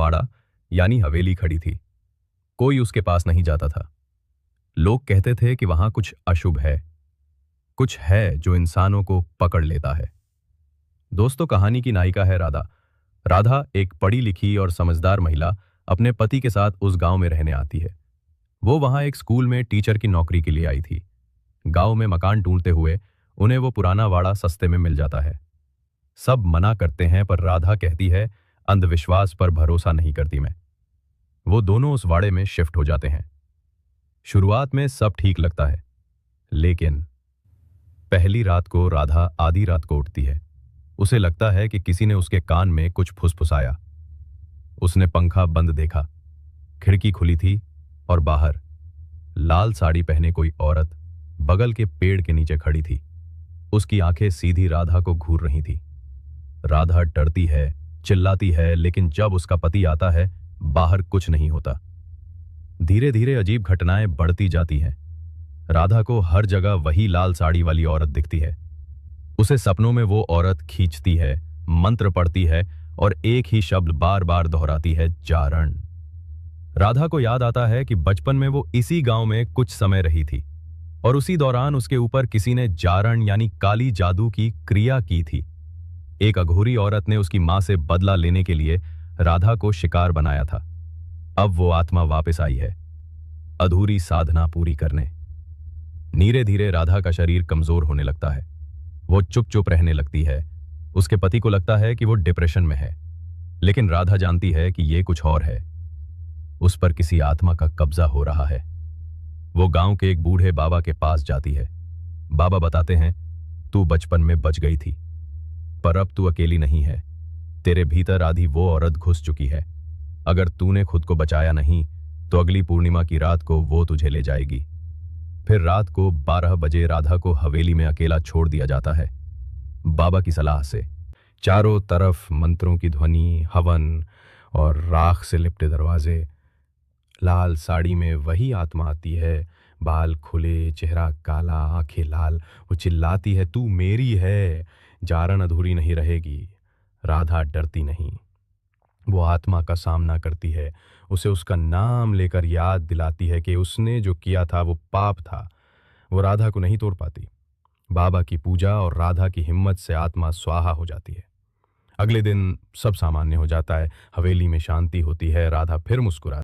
वाड़ा यानी हवेली खड़ी थी। कोई उसके पास नहीं जाता था। लोग कहते थे कि वहां कुछ अशुभ है, कुछ है जो इंसानों को पकड़ लेता है। दोस्तों, कहानी की नायिका है राधा। राधा एक पढ़ी लिखी और समझदार महिला अपने पति के साथ उस गांव में रहने आती है। वो वहां एक स्कूल में टीचर की नौकरी के लिए आई थी। गांव में मकान ढूंढते हुए उन्हें वो पुराना वाड़ा सस्ते में मिल जाता है। सब मना करते हैं पर राधा कहती है, अंधविश्वास पर भरोसा नहीं करती मैं। वो दोनों उस वाड़े में शिफ्ट हो जाते हैं। शुरुआत में सब ठीक लगता है, लेकिन पहली रात को राधा आधी रात को उठती है। उसे लगता है कि किसी ने उसके कान में कुछ फुसफुसाया। उसने पंखा बंद देखा, खिड़की खुली थी और बाहर लाल साड़ी पहने कोई औरत बगल के पेड़ के नीचे खड़ी थी। उसकी आंखें सीधी राधा को घूर रही थी। राधा डरती है, चिल्लाती है, लेकिन जब उसका पति आता है, बाहर कुछ नहीं होता। धीरे धीरे अजीब घटनाएं बढ़ती जाती हैं। राधा को हर जगह वही लाल साड़ी वाली औरत दिखती है। उसे सपनों में वो औरत खींचती है, मंत्र पढ़ती है और एक ही शब्द बार बार दोहराती है, जारण। राधा को याद आता है कि बचपन में वो इसी गांव में कुछ समय रही थी और उसी दौरान उसके ऊपर किसी ने जारण यानी काली जादू की क्रिया की थी। एक अघोरी औरत ने उसकी मां से बदला लेने के लिए राधा को शिकार बनाया था। अब वो आत्मा वापस आई है, अधूरी साधना पूरी करने। धीरे धीरे राधा का शरीर कमजोर होने लगता है। वो चुप चुप रहने लगती है। उसके पति को लगता है कि वो डिप्रेशन में है, लेकिन राधा जानती है कि ये कुछ और है। उस पर किसी आत्मा का कब्जा हो रहा है। वो गांव के एक बूढ़े बाबा के पास जाती है। बाबा बताते हैं, तू बचपन में बच गई थी, पर अब तू अकेली नहीं है। तेरे भीतर आधी वो औरत घुस चुकी है। अगर तूने खुद को बचाया नहीं तो अगली पूर्णिमा की रात को वो तुझे ले जाएगी। फिर रात को 12 बजे राधा को हवेली में अकेला छोड़ दिया जाता है। बाबा की सलाह से चारों तरफ मंत्रों की ध्वनि, हवन और राख से लिपटे दरवाजे। लाल साड़ी में वही आत्मा आती है, बाल खुले, चेहरा काला, आंखें लाल। वो चिल्लाती है, तू मेरी है, जारण अधूरी नहीं रहेगी। राधा डरती नहीं, वो आत्मा का सामना करती है। उसे उसका नाम लेकर याद दिलाती है कि उसने जो किया था वो पाप था। वो राधा को नहीं तोड़ पाती। बाबा की पूजा और राधा की हिम्मत से आत्मा स्वाहा हो जाती है। अगले दिन सब सामान्य हो जाता है। हवेली में शांति होती है। राधा फिर मुस्कुराती